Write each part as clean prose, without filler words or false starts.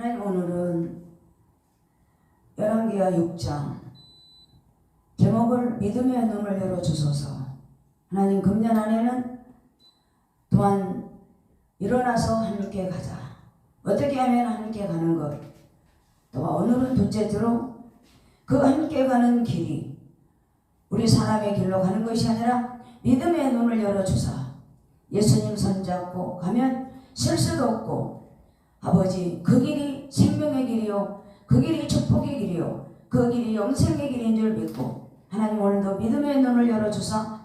하나님, 오늘은 열왕기하 6장 제목을 믿음의 눈을 열어주소서. 하나님, 금년 안에는 또한 일어나서 함께 가자. 어떻게 하면 함께 가는 것, 또 오늘은 둘째로 그 함께 가는 길이 우리 사람의 길로 가는 것이 아니라 믿음의 눈을 열어주사 예수님 손잡고 가면 실수도 없고, 아버지, 그 길이 생명의 길이요, 그 길이 축복의 길이요, 그 길이 영생의 길인 줄 믿고, 하나님, 오늘도 믿음의 눈을 열어주사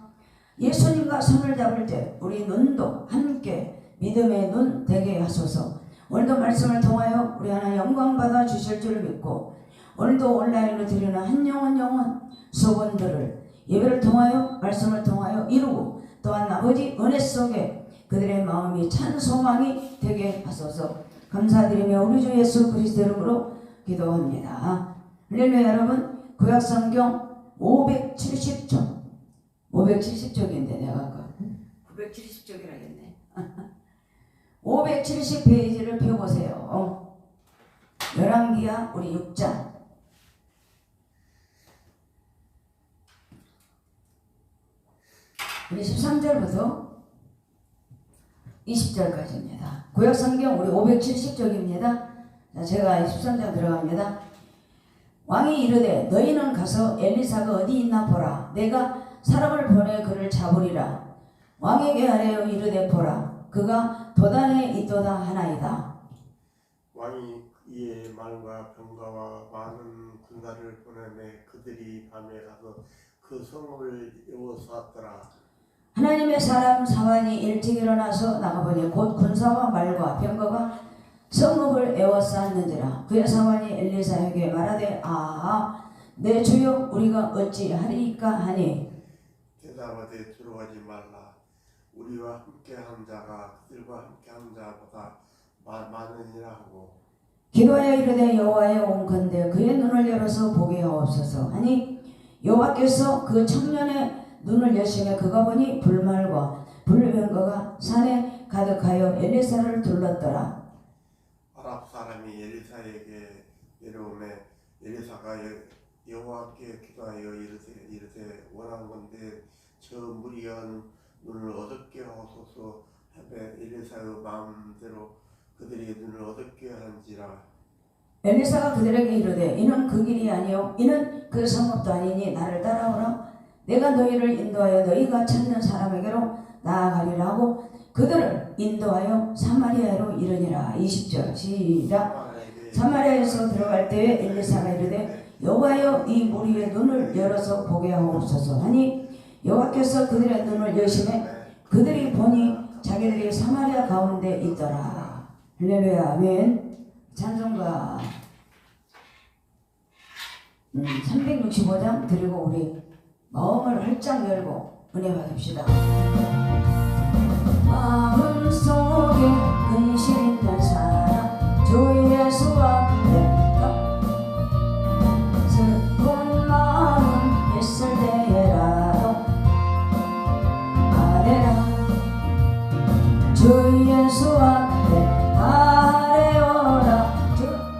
예수님과 손을 잡을 때 우리 눈도 함께 믿음의 눈 되게 하소서. 오늘도 말씀을 통하여 우리 하나님 영광 받아 주실 줄 믿고, 오늘도 온라인으로 드리는 한 영혼 소원들을 예배를 통하여 말씀을 통하여 이루고, 또한 아버지 은혜 속에 그들의 마음이 찬 소망이 되게 하소서. 감사드리며 우리 주 예수 그리스도 이름으로 기도합니다. 할렐루야. 여러분, 구약성경 570쪽 570쪽인데 내가 아까 970쪽이라 했네. 570페이지를 펴보세요. 열왕기하 우리 6장 우리 13절부터 20절까지입니다. 구약성경 우리 570쪽입니다. 제가 13장 들어갑니다. 왕이 이르되 너희는 가서 엘리사가 어디 있나 보라. 내가 사람을 보내 그를 잡으리라. 왕에게 하래요. 이르되 보라, 그가 도단에 있도다 하나이다. 왕이 이에 말과 병거와 많은 군사를 보내매 그들이 밤에 가서 그 성읍을 에워쌌더라. 하나님의 사람 사환이 일찍 일어나서 나가보니 곧 군사와 말과 병거가 성읍을 에워쌌는지라. 그의 사환이 엘리사에게 말하되 내 주여, 우리가 어찌하리이까 하니, 대답하되 두려워하지 말라. 우리와 함께한 자가 그들과 함께한 자보다 많으니라 하고 기도하여 이르되 여호와여 온컨대 그의 눈을 열어서 보게 하옵소서 하니, 여호와께서 그 청년의 눈을 여시매 그가 보니 불말과 불병거가 산에 가득하여 엘리사를 둘렀더라. 아랍 사람이 엘리사에게 내려오매 엘리사가 여호와께 기도하여 이르되 원하건대 저 무리한 눈을 어둡게 하소서 하매 엘리사의 마음대로 그들의 눈을 어둡게 한지라. 엘리사가 그들에게 이르되 이는 그 길이 아니요 이는 그 성읍도 아니니 나를 따라오라. 내가 너희를 인도하여 너희가 찾는 사람에게로 나아가리라 하고 그들을 인도하여 사마리아로 이르니라. 20절 시작. 사마리아에서 들어갈 때에 엘리사가 이르되 여호와여 이 무리의 눈을 열어서 보게 하옵소서 하니, 여호와께서 그들의 눈을 여시매 그들이 보니 자기들이 사마리아 가운데 있더라. 할렐루야. 아멘. 찬송가 365장 드리고 우리 마음을 활짝 열고 은혜 받읍시다. 마음속에 근심 있는 사람 주 예수 앞에 슬픈 마음 있을 때라도 아뢰라. 주 예수 앞에 아뢰어라.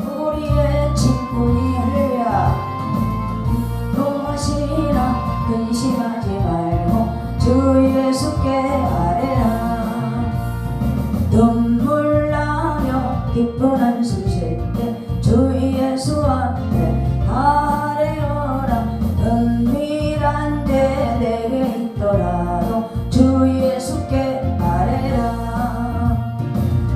우리의 친구니 할렐루야. 무엇이나 근심하지 말고 주 예수께 아뢰라. 눈물 나며 기쁜 한숨 쉴 때 주 예수 앞에 아뢰어라. 은밀한 데 내게 있더라도 주 예수께 아뢰라.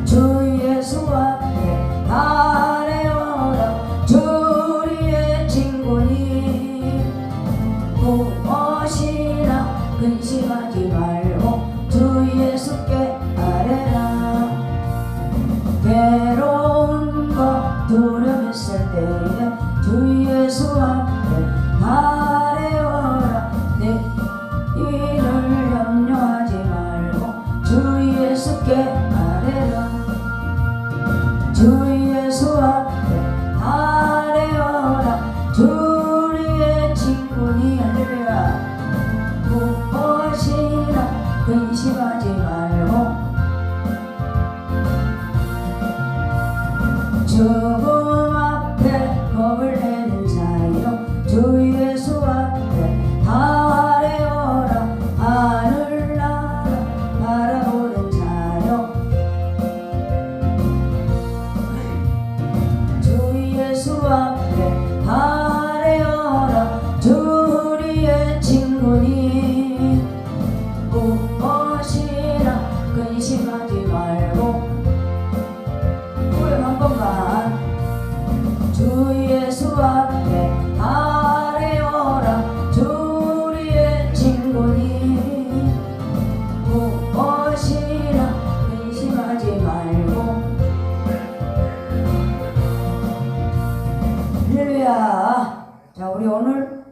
주 예수 앞에 아뢰어라. 주 우리의 친구니 무엇이나 근심하지 말고 주 예수께 아뢰라. 괴로운 것 두려움 있을 때에 주 예수 앞에 아뢰어라. 내 일을 염려하지 말고 주 예수께 아뢰라. 주 예수 앞에 아뢰어라. 주 우리의 친구니 할렐루야. 무엇이나 근심하지 말고 죽음 앞에 겁을 내는 자여 주 예수 앞에 다 아뢰어라 하늘나라 바라보는 자여 주 예수 앞에 다 아뢰어라 주 우리의 친구니 무엇이나 근심하지 말고 우리 한 번만 주 예수 앞에 다 아뢰어라 주 우리의 친구니 무엇이나 근심하지 말고 할렐루야. 자, 우리 오늘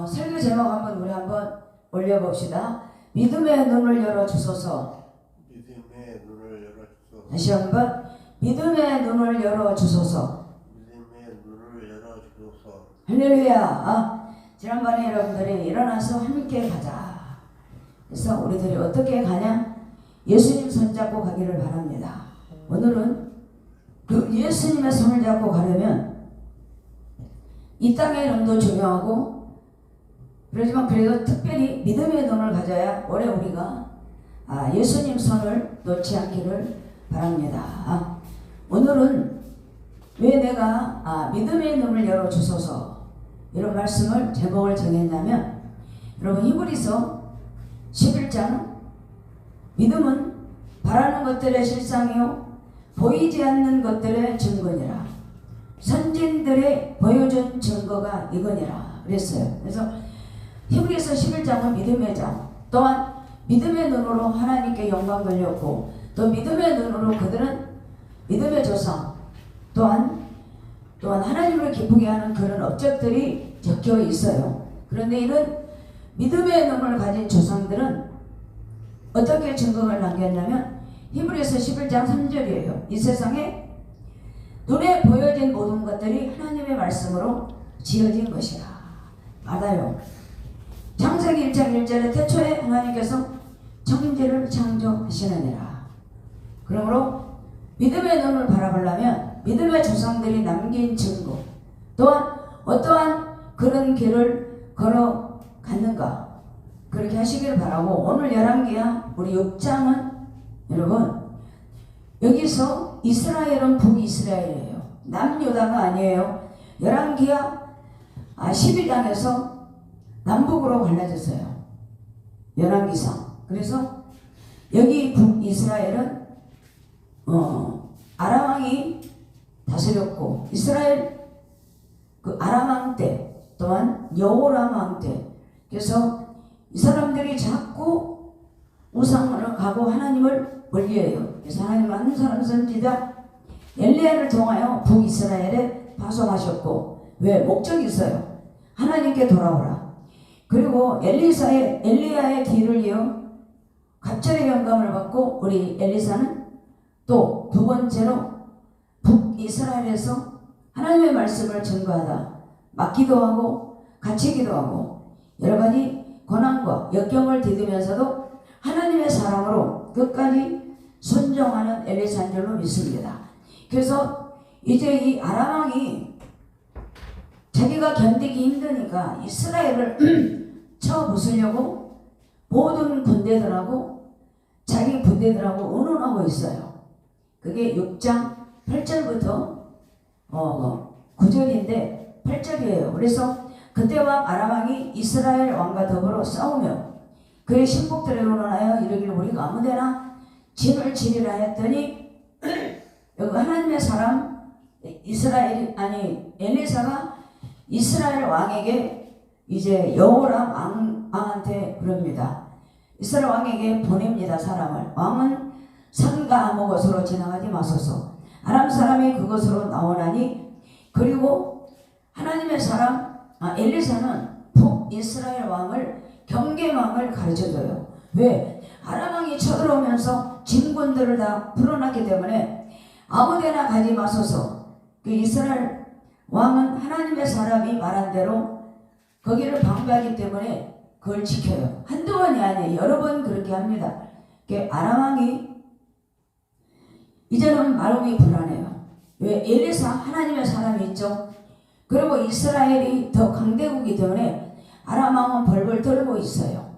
설교 제목 한번 우리 한번 올려봅시다. 믿음의 눈을 열어주소서. 믿음의 눈을 열어주소서. 다시 한번 믿음의 눈을 열어주소서. 믿음의 눈을 열어주소서. 할렐루야. 지난번에 여러분들이 일어나서 함께 가자. 그래서 우리들이 어떻게 가냐? 예수님 손잡고 가기를 바랍니다. 오늘은 그 예수님의 손을 잡고 가려면 이 땅의 눈도 중요하고 그렇지만 그래도 특별히 믿음의 눈을 가져야 올해 우리가 예수님 손을 놓지 않기를 바랍니다. 오늘은 왜 내가 믿음의 눈을 열어주소서 이런 말씀을 제목을 정했냐면 여러분 히브리서 11장 믿음은 바라는 것들의 실상이요 보이지 않는 것들의 증거니라. 선진들의 보여준 증거가 이거니라 그랬어요. 그래서 히브리서 11장은 믿음의 장, 또한 믿음의 눈으로 하나님께 영광 돌렸고 또 믿음의 눈으로 그들은 믿음의 조상 또한 하나님을 기쁘게 하는 그런 업적들이 적혀 있어요. 그런데 이런 믿음의 눈을 가진 조상들은 어떻게 증거를 남겼냐면 히브리서 11장 3절이에요. 이 세상에 눈에 보여진 모든 것들이 하나님의 말씀으로 지어진 것이라. 맞아요. 창세기 1장 1절에 태초에 하나님께서 천지를 창조하시느니라. 그러므로 믿음의 눈을 바라보려면 믿음의 조상들이 남긴 증거 또한 어떠한 그런 길을 걸어갔는가 그렇게 하시기를 바라고 오늘 열왕기야 우리 6장은 여러분 여기서 이스라엘은 북이스라엘이에요. 남유다가 아니에요. 열왕기야 12장에서 남북으로 갈라졌어요. 열왕기상. 그래서 여기 북이스라엘은 아람왕이 다스렸고 이스라엘 그 아람왕 때 또한 여호람 왕 때 그래서 이 사람들이 자꾸 우상으로 가고 하나님을 멀리해요. 그래서 하나님은 한 사람 선지자 엘리야를 통하여 북이스라엘에 파송하셨고 왜? 목적이 있어요. 하나님께 돌아오라. 그리고 엘리야의 뒤를 이어 갑절의 영감을 받고 우리 엘리사는 또 두 번째로 북이스라엘에서 하나님의 말씀을 증거하다 맡기도 하고 갇히기도 하고 여러 가지 고난과 역경을 디디면서도 하나님의 사랑으로 끝까지 순종하는 엘리사인 줄로 믿습니다. 그래서 이제 이 아람왕이 자기가 견디기 힘드니까 이스라엘을 쳐부수려고 모든 군대들하고 자기 부대들하고 의논하고 있어요. 그게 6장 8절부터 9절인데 8절이에요. 그래서 그때 왕 아람왕이 이스라엘 왕과 더불어 싸우며 그의 신복들에 의논하여 이르기를 우리가 아무데나 진을 지리라 했더니 여기 하나님의 사람 엘리사가 이스라엘 왕에게 이제 여호람 왕한테 그럽니다. 이스라엘 왕에게 보냅니다. 사람을. 왕은 산과 아무 곳으로 지나가지 마소서. 아람 사람이 그곳으로 나오나니 그리고 하나님의 사람 엘리사는 북이스라엘 왕을 경계망을 가르쳐줘요. 왜? 아람 왕이 쳐들어오면서 진군들을 다 풀어놨기 때문에 아무데나 가지 마소서. 그 이스라엘 왕은 하나님의 사람이 말한 대로 거기를 방배하기 때문에 그걸 지켜요. 한두 번이 아니에요. 여러 번 그렇게 합니다. 아람 왕이 이제는 마음이 불안해요. 왜? 엘리사 하나님의 사람이 있죠. 그리고 이스라엘이 더 강대국이기 때문에 아람 왕은 벌벌 떨고 있어요.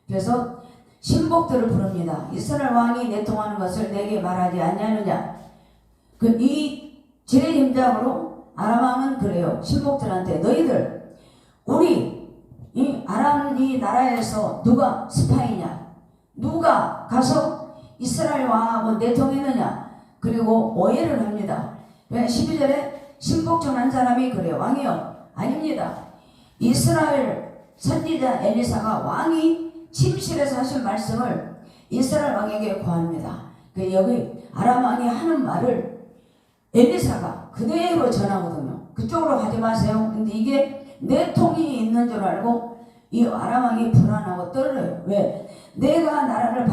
그래서 신복들을 부릅니다. 이스라엘 왕이 내통하는 것을 내게 말하지 아니하느냐. 이 지레짐작으로 아람 왕은 그래요. 신복들한테 너희들 우리 이 아람 이 나라에서 누가 스파이냐, 누가 가서 이스라엘 왕하고 내통했느냐. 그리고 오해를 합니다. 12절에 신복전 한 사람이 그래요. 왕이요, 아닙니다. 이스라엘 선지자 엘리사가 왕이 침실에서 하신 말씀을 이스라엘 왕에게 고합니다. 여기 아람 왕이 하는 말을 엘리사가 그대로 전하거든요. 그쪽으로 가지 마세요. 근데 이게 내통이 있는 줄 알고 이 아람 왕이 불안하고 떨어요. 왜? 내가 나라를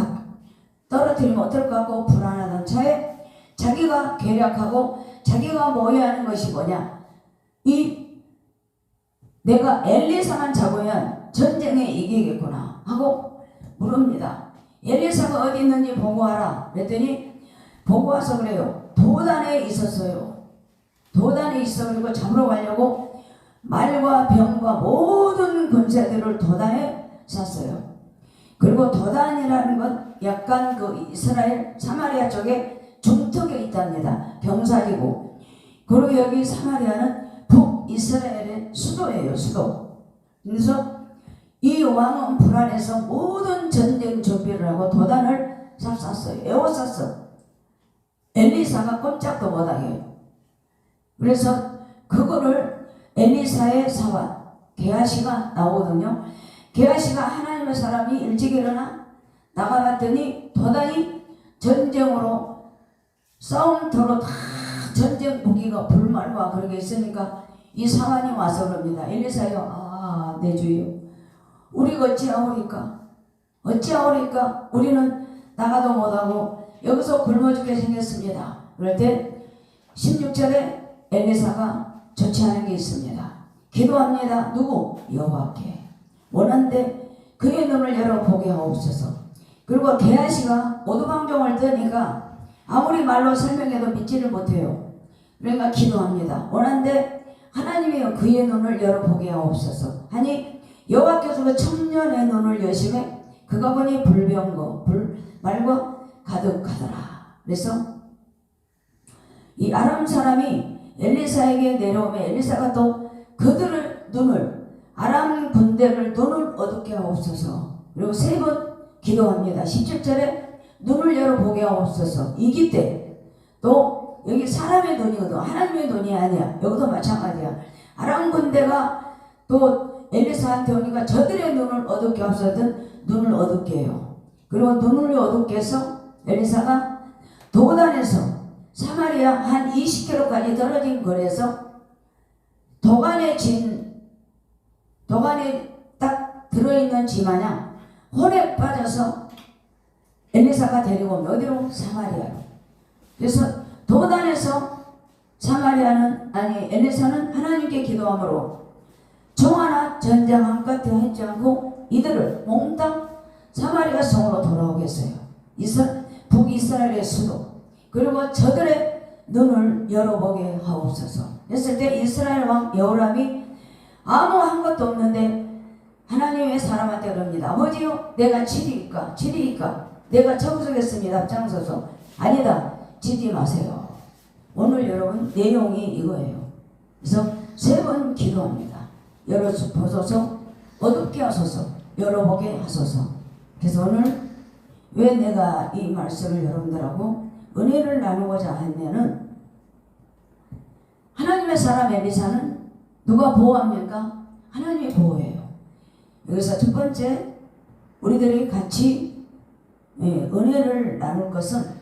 떨어뜨리면 어떨까 하고 불안하던 차에 자기가 계략하고 자기가 모여하는 것이 뭐냐, 내가 엘리사만 잡으면 전쟁에 이기겠구나 하고 물읍니다. 엘리사가 어디 있는지 보고하라 그랬더니 보고와서 그래요. 도단에 있었어요. 도단에 있어가지고 잡으러 가려고 말과 병과 모든 군사들을 도단에 샀어요. 그리고 도단이라는 건 약간 그 이스라엘 사마리아 쪽에 중턱에 있답니다. 경사지고. 그리고 여기 사마리아는 북이스라엘의 수도예요. 수도. 그래서 이 왕은 불안해서 모든 전쟁 준비를 하고 도단을 샀어요. 에워쌌어. 엘리사가 꼼짝도 못하게. 그래서 그거를 엘리사의 사환 게하시가 나오거든요. 게하시가 하나님의 사람이 일찍 일어나 나가봤더니 도단이 전쟁으로 싸움터로 다 전쟁 무기가 불말과 그런 게 있으니까 이 사환이 와서 그럽니다. 엘리사요, 내 주여, 우리가 어찌하오리까? 어찌하오리까? 우리는 나가도 못하고 여기서 굶어 죽게 생겼습니다. 그럴 때 16절에 엘리사가 조치하는 게 있습니다. 기도합니다. 누구? 여호와께. 원한데 그의 눈을 열어보게 하옵소서. 그리고 게하시가 오두방종을 뜨니까 아무리 말로 설명해도 믿지를 못해요. 그러니까 기도합니다. 원한데 하나님이여 그의 눈을 열어보게 하옵소서 하니 여호와께서 그 청년의 눈을 여심해 그가 보니 불병거 말과 가득하더라. 그래서 이 아람 사람이 엘리사에게 내려오면 엘리사가 또 그들을 눈을 아람 군대를 눈을 어둡게 하옵소서. 그리고 3번 기도합니다. 17절에 눈을 열어보게 하옵소서. 이기 때 또 여기 사람의 눈이거든. 하나님의 눈이 아니야. 여기도 마찬가지야. 아람 군대가 또 엘리사한테 오니까 저들의 눈을 어둡게 하옵소서든 눈을 어둡게 해요. 그리고 눈을 어둡게 해서 엘리사가 도단에서 사마리아 한 20km까지 떨어진 거리에서 도간에 딱 들어있는 쥐 마냥 혼에 빠져서 엘리사가 데리고 오면 어디로? 사마리아로. 그래서 도단에서 엘리사는 하나님께 기도함으로 종 하나 전쟁 한껏 하지 않고 이들을 몽땅 사마리아 성으로 돌아오겠어요. 북이스라엘의 수도. 그리고 저들의 눈을 열어보게 하옵소서. 했을 때 이스라엘 왕 여호람이 아무 한 것도 없는데 하나님의 사람한테 그럽니다. 아버지요, 내가 치리이까 내가 청소겠습니다. 앞장서서. 아니다, 치지 마세요. 오늘 여러분 내용이 이거예요. 그래서 3번 기도합니다. 열어보소서, 어둡게 하소서, 열어보게 하소서. 그래서 오늘 왜 내가 이 말씀을 여러분들하고 은혜를 나누고자 하냐면, 하나님의 사람 엘리사는 누가 보호합니까? 하나님이 보호해요. 여기서 첫 번째 우리들이 같이 은혜를 나눌 것은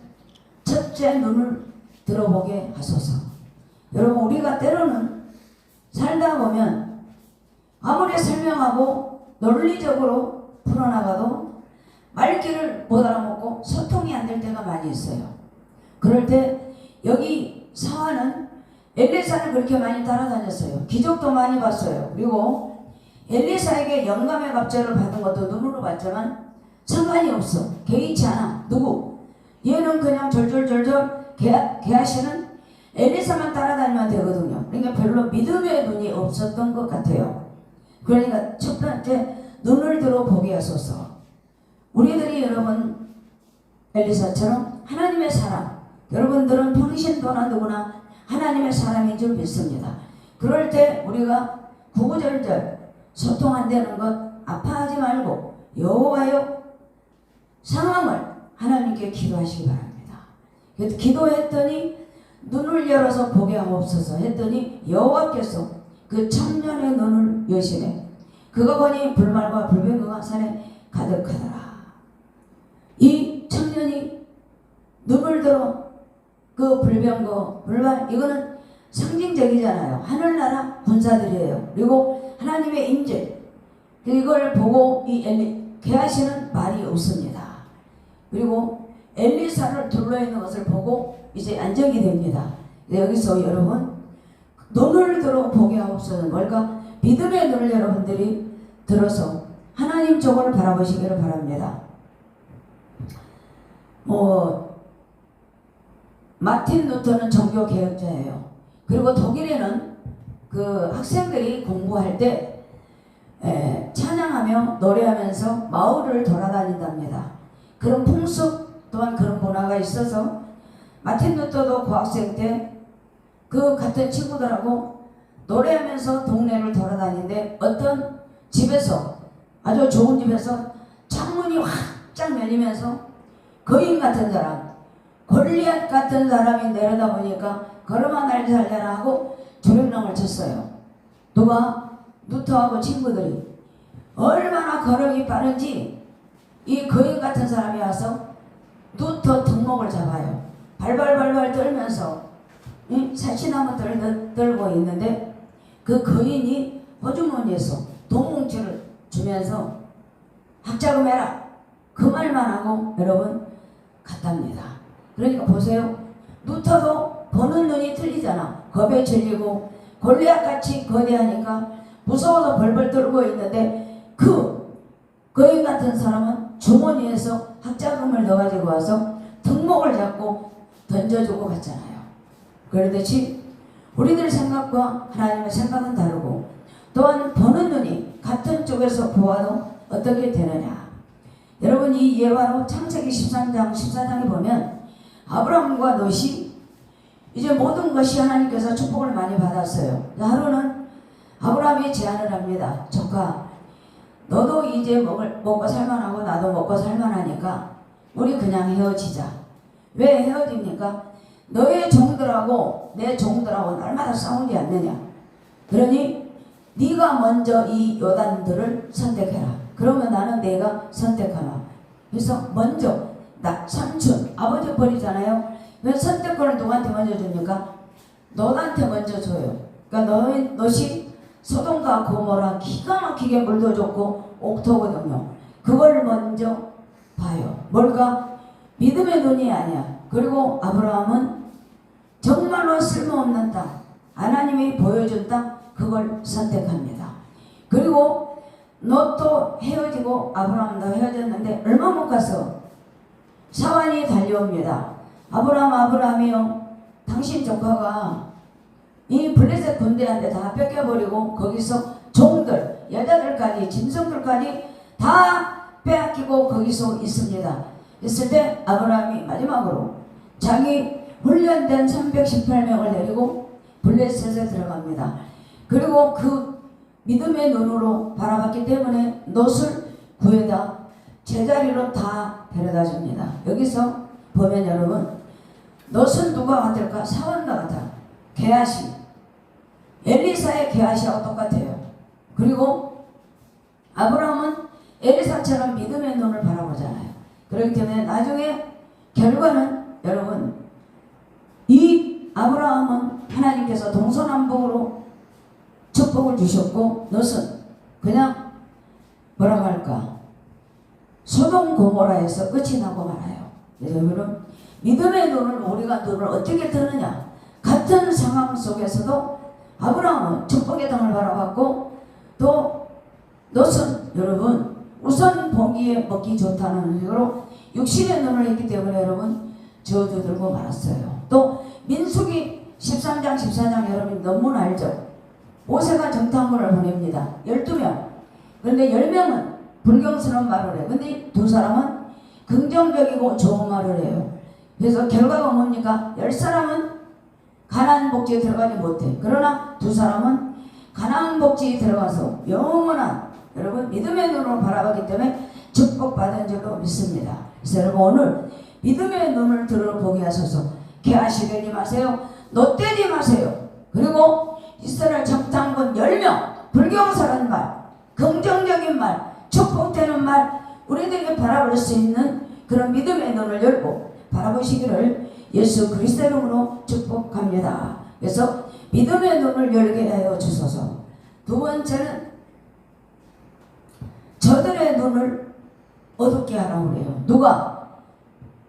첫째 눈을 들어보게 하소서. 여러분, 우리가 때로는 살다 보면 아무리 설명하고 논리적으로 풀어나가도 말귀를 못 알아먹고 소통이 안 될 때가 많이 있어요. 그럴 때 여기 사환은 엘리사를 그렇게 많이 따라다녔어요. 기적도 많이 봤어요. 그리고 엘리사에게 영감의 갑절을 받은 것도 눈으로 봤지만 상관이 없어. 개의치 않아. 누구? 얘는 그냥 졸졸졸졸 게하시는 엘리사만 따라다니면 되거든요. 그러니까 별로 믿음의 눈이 없었던 것 같아요. 그러니까 첫 번째, 눈을 들어 보게 하소서. 우리들이 여러분 엘리사처럼 하나님의 사람, 여러분들은 평신도나 누구나 하나님의 사람인 줄 믿습니다. 그럴 때 우리가 구구절절 소통 안 되는 것 아파하지 말고 여호와여 상황을 하나님께 기도하시기 바랍니다. 그래서 기도했더니 눈을 열어서 보게 하옵소서 했더니 여호와께서 그 청년의 눈을 여시네. 그가 보니 불말과 불병거가 산에 가득하더라. 이 청년이 눈을 들어 그 불병거, 불말, 이거는 상징적이잖아요. 하늘나라 군사들이에요. 그리고 하나님의 임재, 이걸 보고 이 게하시는 말이 없습니다. 그리고 엘리사를 둘러있는 것을 보고 이제 안정이 됩니다. 여기서 여러분 눈을 들어 보게 하옵소서. 뭘까? 믿음의 눈을 여러분들이 들어서 하나님 쪽을 바라보시기를 바랍니다. 마틴 루터는 종교 개혁자예요. 그리고 독일에는 그 학생들이 공부할 때 찬양하며 노래하면서 마을을 돌아다닌답니다. 그런 풍습 또한 그런 문화가 있어서 마틴 루터도 고학생 때 그 같은 친구들하고 노래하면서 동네를 돌아다니는데 어떤 집에서, 아주 좋은 집에서 창문이 확쫙 열리면서 거인 같은 사람, 골리앗 같은 사람이 내려다 보니까 걸어만 날 살려라 하고 조명랑을 쳤어요. 누가? 루터하고 친구들이. 얼마나 걸음이 빠른지 이 거인 같은 사람이 와서 루터 등목을 잡아요. 발발발발 떨면서 살치나무 들고 있는데 그 거인이 호주머니에서 돈뭉치를 주면서 학자금 해라, 그 말만 하고 여러분 갔답니다. 그러니까 보세요. 루터도 보는 눈이 틀리잖아. 겁에 질리고 골리앗같이 거대하니까 무서워서 벌벌 떨고 있는데 그 거인 같은 사람은 주머니에서 학자금을 넣어가지고 와서 등목을 잡고 던져주고 갔잖아요. 그러듯이 우리들 생각과 하나님의 생각은 다르고 또한 보는 눈이 같은 쪽에서 보아도 어떻게 되느냐. 여러분 이 예화로 창세기 14장에 보면 아브라함과 롯이 이제 모든 것이 하나님께서 축복을 많이 받았어요. 하루는 아브라함이 제안을 합니다. 조카, 너도 이제 먹고 살만하고 나도 먹고 살만하니까 우리 그냥 헤어지자. 왜 헤어집니까? 너의 종들하고 내 종들하고 날마다 싸우지 않느냐. 그러니 네가 먼저 이 요단들을 선택해라. 그러면 나는 내가 선택하나. 그래서 먼저 나 삼촌 아버지 버리잖아요. 왜 선택권을 누구한테 먼저 줍니까? 롯한테 먼저 줘요. 그러니까 롯이 소돔과 고모라 기가 막히게 물도 줬고 옥토거든요. 그걸 먼저 봐요. 뭘까? 믿음의 눈이 아니야. 그리고 아브라함은 정말로 쓸모없는 땅, 하나님이 보여준 땅, 그걸 선택합니다. 그리고 롯도 헤어지고 아브라함도 헤어졌는데 얼마 못 가서 사환이 달려옵니다. 아브라함이요, 당신 조카가 이 블레셋 군대한테 다 뺏겨버리고 거기서 종들, 여자들까지, 짐승들까지 다 빼앗기고 거기서 있습니다. 있을 때 아브라함이 마지막으로 자기 훈련된 318명을 데리고 블레셋에 들어갑니다. 그리고 그 믿음의 눈으로 바라봤기 때문에 롯을 구해다 제자리로 다 데려다 줍니다. 여기서 보면 여러분 롯은 누가 같을까? 사원과 같아. 게하시. 엘리사의 게하시하고 똑같아요. 그리고 아브라함은 엘리사처럼 믿음의 눈을 바라보잖아요. 그렇기 때문에 나중에 결과는 여러분 이 아브라함은 하나님께서 동서남북으로 축복을 주셨고 롯은 그냥 뭐라고 할까? 소돔 고모라에서 끝이 나고 말아요. 그래서 여러분 믿음의 눈을 우리가 눈을 어떻게 뜨느냐. 같은 상황 속에서도 아브라함은 축복의 땅을 바라봤고 또 롯은 여러분 우선 보기에 먹기 좋다는 식으로 육신의 눈을 했기 때문에 여러분 저주 들고 말았어요. 또 민수기 13장 14장 여러분 너무나 알죠. 모세가 정탐꾼을 보냅니다. 12명. 그런데 10명은 불경스러운 말을 해요. 근데 두 사람은 긍정적이고 좋은 말을 해요. 그래서 결과가 뭡니까? 10사람은 가나안 복지에 들어가지 못해. 그러나 두 사람은 가나안 복지에 들어가서 영원한 여러분 믿음의 눈으로 바라보기 때문에 축복받은 줄로 믿습니다. 그래서 여러분 오늘 믿음의 눈을 들어보게 하소서. 개하시되지 마세요. 놋되지 마세요. 그리고 이스라엘 정탐꾼 10명 불경스러운 말, 긍정적인 말, 축복되는 말 우리들에게 바라볼 수 있는 그런 믿음의 눈을 열고 바라보시기를 예수 그리스도 이름으로 축복합니다. 그래서 믿음의 눈을 열게 하여 주소서. 두 번째는 저들의 눈을 어둡게 하라고 그래요. 누가?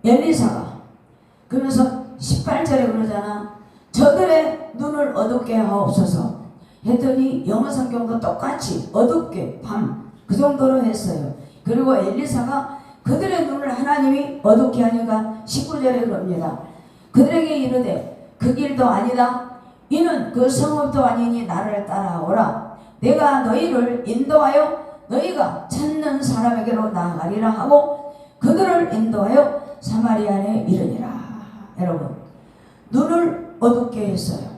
엘리사가. 그러면서 18절에 그러잖아. 저들의 눈을 어둡게 하옵소서 했더니 영어 성경도 똑같이 어둡게 밤 그 정도로 했어요. 그리고 엘리사가 그들의 눈을 하나님이 어둡게 하니까 19절에 그럽니다. 그들에게 이르되 그 길도 아니다. 이는 그 성읍도 아니니 나를 따라오라. 내가 너희를 인도하여 너희가 찾는 사람에게로 나아가리라 하고 그들을 인도하여 사마리아에 이르니라. 여러분 눈을 어둡게 했어요.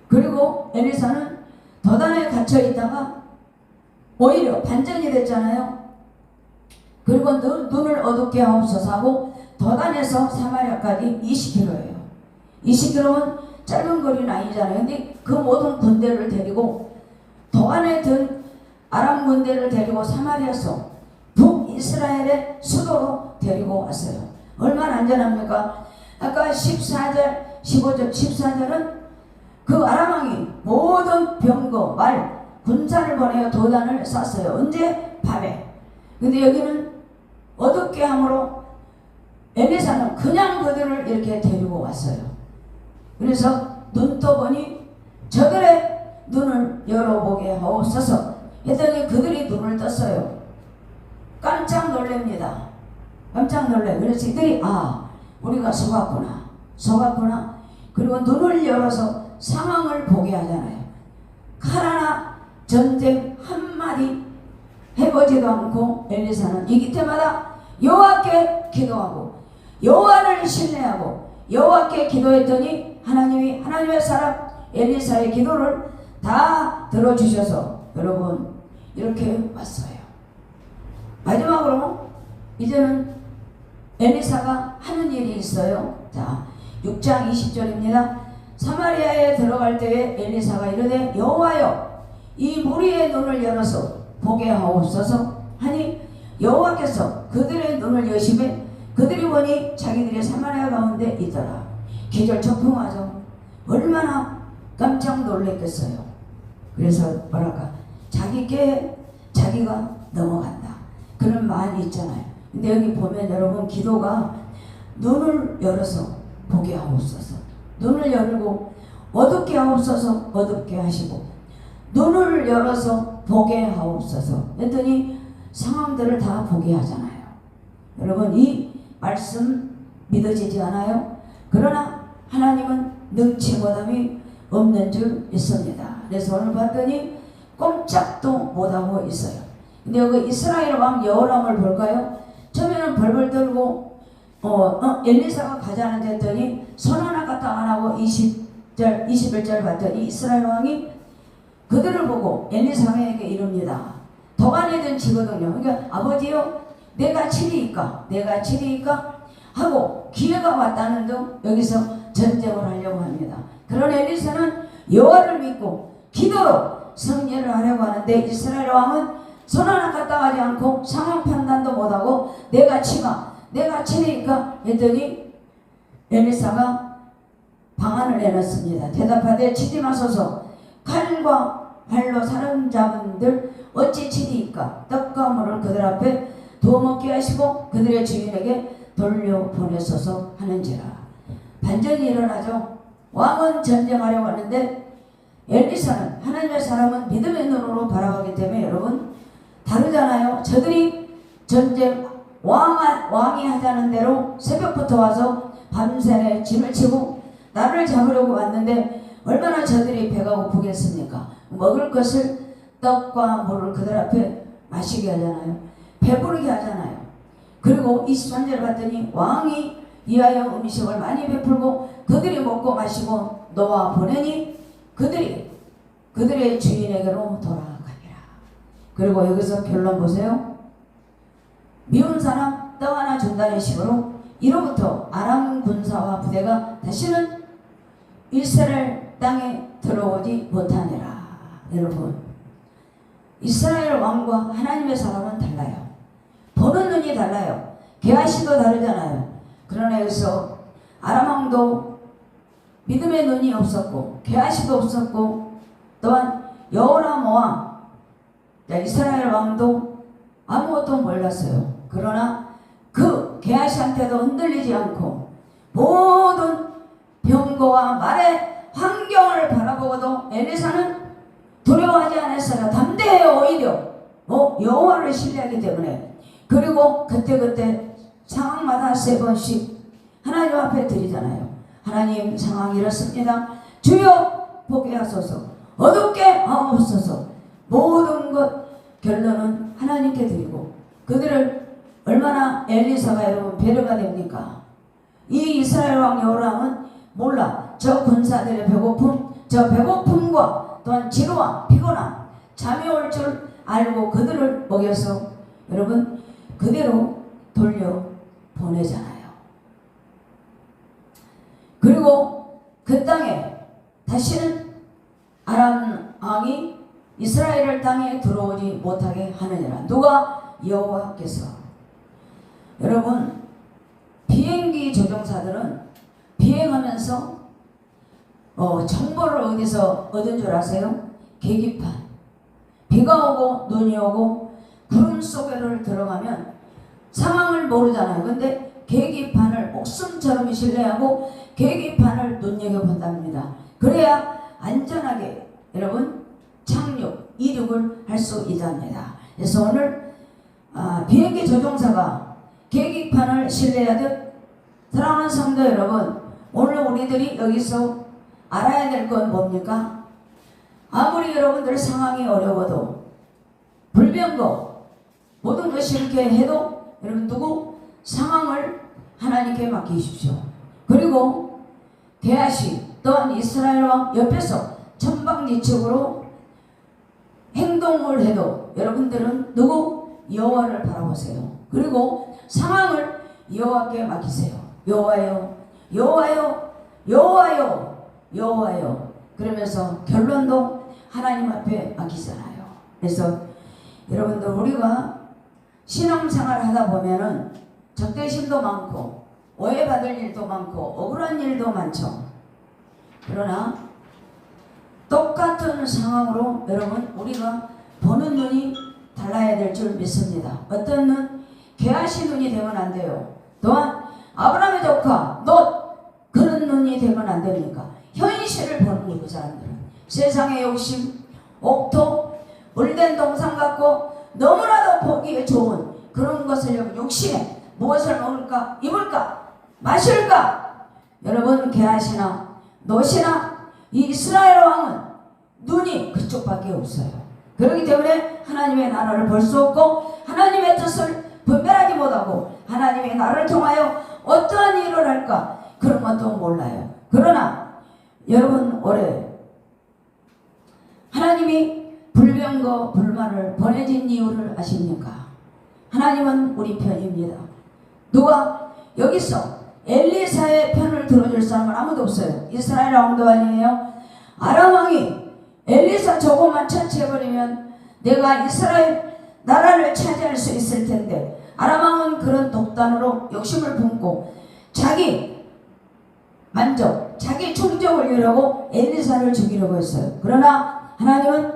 그리고 엘리사는 도단에 갇혀 있다가 오히려 반전이 됐잖아요. 그리고 눈을 어둡게 하옵소서 하고 도단에서 사마리아까지 20km예요. 20km면 짧은 거리는 아니잖아요. 근데 그 모든 군대를 데리고 도안에 든 아람 군대를 데리고 사마리아서 북이스라엘의 수도로 데리고 왔어요. 얼마나 안전합니까? 아까 14절, 15절, 14절은 그 아람 왕이 모든 병거, 말, 군사를 보내어 도단을 쐈어요. 언제? 밤에. 근데 여기는 어둡게 함으로 엘리사는 그냥 그들을 이렇게 데리고 왔어요. 그래서 눈 떠보니 저들의 눈을 열어보게 하옵소서 했더니 그들이 눈을 떴어요. 깜짝 놀랍니다. 깜짝 놀래. 그래서 이들이 우리가 속았구나. 그리고 눈을 열어서 상황을 보게 하잖아요. 칼 하나 전쟁 한마디 해보지도 않고 엘리사는 이 때마다 여호와께 기도하고 여호와를 신뢰하고 여호와께 기도했더니 하나님이 하나님의 사람 엘리사의 기도를 다 들어주셔서 여러분 이렇게 왔어요. 마지막으로 이제는 엘리사가 하는 일이 있어요. 자, 6장 20절입니다. 사마리아에 들어갈 때에 엘리사가 이르되 여호와여 이 무리의 눈을 열어서 보게 하옵소서 하니 여호와께서 그들의 눈을 여시매 그들이 보니 자기들의 사마리아 가운데 있더라. 기절초풍하죠. 얼마나 깜짝 놀랐겠어요. 그래서 뭐랄까 자기께 자기가 넘어간다 그런 말이 있잖아요. 근데 여기 보면 여러분 기도가 눈을 열어서 보게 하옵소서. 눈을 열고 어둡게 하옵소서 어둡게 하시고 눈을 열어서 보게 하옵소서 했더니 상황들을 다 보게 하잖아요. 여러분 이 말씀 믿어지지 않아요? 그러나 하나님은 능치 못함이 없는 줄 믿습니다. 그래서 오늘 봤더니 꼼짝도 못하고 있어요. 근데 여기 이스라엘 왕 여호람을 볼까요? 처음에는 벌벌 떨고 엘리사가 가자는 데 했더니 손 하나 까딱 안 하고 20절 21절 봤더니 이스라엘 왕이 그들을 보고 엘리사에게 이릅니다. 도간에 든 지거든요. 그러니까 아버지요 내가 치리이까 하고 기회가 왔다는 등 여기서 전쟁을 하려고 합니다. 그런 엘리사는 여호와를 믿고 기도로 승리를 하려고 하는데 이스라엘 왕은 손 하나 까딱 하지 않고 상황 판단도 못하고 내가 치리이까 했더니 엘리사가 방안을 내놨습니다. 대답하되 치지 마소서. 칼과 발로 사람잡은들 어찌 치리이까. 떡과 물을 그들 앞에 두어 먹게 하시고 그들의 주인에게 돌려보내소서 하는지라. 반전이 일어나죠. 왕은 전쟁하려고 하는데 엘리사는 하나님의 사람은 믿음의 눈으로 바라보기 때문에 여러분 다르잖아요. 저들이 전쟁 왕이 하자는 대로 새벽부터 와서 밤새 짐을 치고 나를 잡으려고 왔는데 얼마나 저들이 배가 고프겠습니까? 먹을 것을 떡과 물을 그들 앞에 마시게 하잖아요. 배부르게 하잖아요. 그리고 23절 봤더니 왕이 이하여 음식을 많이 베풀고 그들이 먹고 마시고 놓아 보내니 그들이 그들의 주인에게로 돌아가니라. 그리고 여기서 결론 보세요. 미운 사람 떡 하나 준다는 식으로 이로부터 아람 군사와 부대가 다시는 이스라엘 땅에 들어오지 못하니라. 여러분, 이스라엘 왕과 하나님의 사람은 달라요. 보는 눈이 달라요. 게하시도 다르잖아요. 그러나 여기서 아람 왕도 믿음의 눈이 없었고 게하시도 없었고 또한 여호람 왕 이스라엘 왕도 아무것도 몰랐어요. 그러나 그 게하시한테도 흔들리지 않고 모든 병거와 말의 환경을 바라보고도 엘리사는 두려워하지 않았어요. 담대해요. 오히려 여호와를 신뢰하기 때문에. 그리고 그때그때 상황마다 3번씩 하나님 앞에 드리잖아요. 하나님, 상황 이렇습니다. 주여 보게 하소서. 어둡게 하옵소서. 모든 것 결론은 하나님께 드리고 그들을 얼마나 엘리사가 여러분 배려가 됩니까? 이 이스라엘 왕 여호람은 몰라. 저 군사들의 배고픔, 저 배고픔과 또한 지루함, 피곤함, 잠이 올 줄 알고 그들을 먹여서 여러분 그대로 돌려 보내잖아요. 그리고 그 땅에 다시는 아람 왕이 이스라엘 땅에 들어오지 못하게 하느니라. 누가? 여호와께서. 여러분, 비행기 조종사들은 비행하면서 정보를 어디서 얻은 줄 아세요? 계기판. 비가 오고 눈이 오고 구름 속에를 들어가면 상황을 모르잖아요. 근데 계기판을 목숨처럼 신뢰하고 계기판을 눈여겨본답니다. 그래야 안전하게 여러분 착륙, 이륙을 할 수 있답니다. 그래서 오늘 비행기 조종사가 계기판을 신뢰하듯 사랑하는 성도 여러분, 오늘 우리들이 여기서 알아야 될 건 뭡니까? 아무리 여러분들 상황이 어려워도 불병거 모든 것이 이렇게 해도 여러분 누구? 상황을 하나님께 맡기십시오. 그리고 게하시 또한 이스라엘 왕 옆에서 천방지축으로 행동을 해도 여러분들은 누구? 여호와를 바라보세요. 그리고 상황을 여호와께 맡기세요. 여호와여, 여호와여, 여호와여, 여호와여. 그러면서 결론도 하나님 앞에 맡기잖아요. 그래서 여러분들 우리가 신앙생활 하다 보면은 적대심도 많고 오해받을 일도 많고 억울한 일도 많죠. 그러나 똑같은 상황으로 여러분 우리가 보는 눈이 달라야 될 줄 믿습니다. 어떤 눈? 게하시 눈이 되면 안 돼요. 또한 아브라함의 조카 롯 그런 눈이 되면 안 됩니까? 현실을 보는 거예요. 그 사람들은 세상의 욕심, 옥토, 물된 동상 같고 너무나도 보기에 좋은 그런 것을 욕심에 무엇을 먹을까, 입을까, 마실까? 여러분 게하시나 롯이나 이 이스라엘 왕은 눈이 그쪽밖에 없어요. 그렇기 때문에 하나님의 나라를 볼 수 없고 하나님의 뜻을 분별하지 못하고 하나님의 나라를 통하여 어떠한 일을 할까 그런 것도 몰라요. 그러나 여러분 올해 하나님이 불병거 불만을 보내진 이유를 아십니까? 하나님은 우리 편입니다. 누가? 여기서 엘리사의 편을 들어줄 사람은 아무도 없어요. 이스라엘 왕도 아니에요. 아람 왕이 엘리사 저것만 처치해버리면 내가 이스라엘 나라를 차지할 수 있을 텐데 아람 왕은 그런 독단으로 욕심을 품고 자기 만족, 자기 충족을 이루려고 엘리사를 죽이려고 했어요. 그러나 하나님은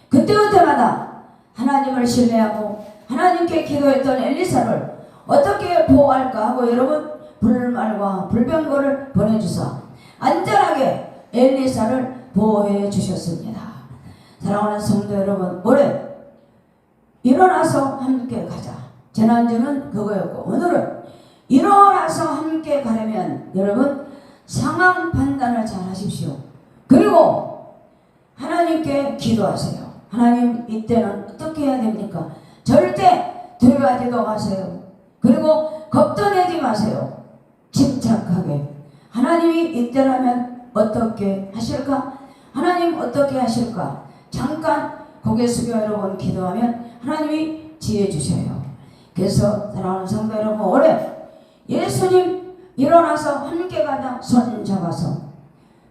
그때그때마다 하나님을 신뢰하고 하나님께 기도했던 엘리사를 어떻게 보호할까 하고 여러분 불말과 불병거를 보내주사 안전하게 엘리사를 보호해 주셨습니다. 사랑하는 성도 여러분, 올해 일어나서 함께 가자. 지난주는 그거였고 오늘은 일어나서 함께 가려면 여러분 상황 판단을 잘 하십시오. 그리고 하나님께 기도하세요. 하나님, 이때는 어떻게 해야 됩니까? 절대 두려워하지도 마세요. 그리고 겁도 내지 마세요. 침착하게 하나님이 이때라면 어떻게 하실까? 하나님 어떻게 하실까? 잠깐 고개 숙여 여러분 기도하면 하나님이 지혜 주셔요. 그래서 사랑하는 성도 여러분, 올해 예수님 일어나서 함께 가자 손 잡아서,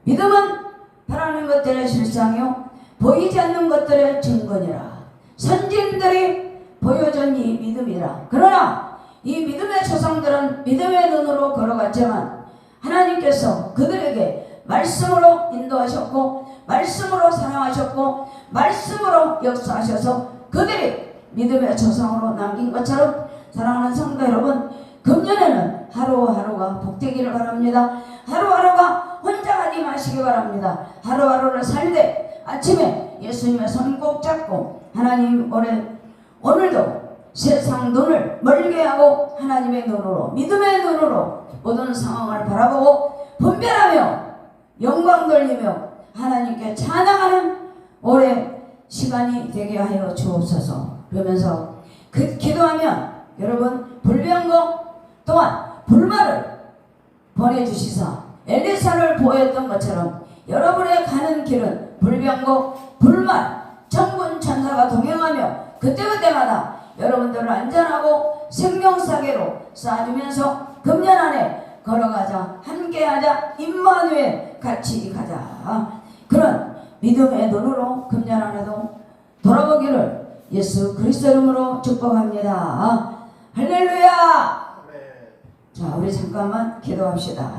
믿음은 바라는 것들의 실상이요 보이지 않는 것들의 증거니라. 선진들이 보여준 이 믿음이라. 그러나 이 믿음의 조상들은 믿음의 눈으로 걸어갔지만 하나님께서 그들에게 말씀으로 인도하셨고 말씀으로 사랑하셨고 말씀으로 역사하셔서 그들이 믿음의 조상으로 남긴 것처럼, 사랑하는 성도 여러분, 금년에는 하루하루가 복되기를 바랍니다. 하루하루가 혼자 가지 마시기 바랍니다. 하루하루를 살되 아침에 예수님의 손 꼭 잡고 하나님, 오늘도 세상 눈을 멀게 하고 하나님의 눈으로, 믿음의 눈으로 모든 상황을 바라보고 분별하며 영광 돌리며 하나님께 찬양하는 올해 시간이 되게 하여 주옵소서. 그러면서 기도하면 여러분 불병거 또한 불말을 보내주시사 엘리사를 보였던 것처럼 여러분의 가는 길은 불병거 불말 천군 천사가 동행하며 그때그때마다 여러분들을 안전하고 생명사계로 쌓아주면서 금년 안에 걸어가자, 함께하자, 임마누엘 같이 가자. 그런 믿음의 눈으로 금년 안에도 돌아보기를 예수 그리스도 이름으로 축복합니다. 할렐루야. 자, 우리 잠깐만 기도합시다.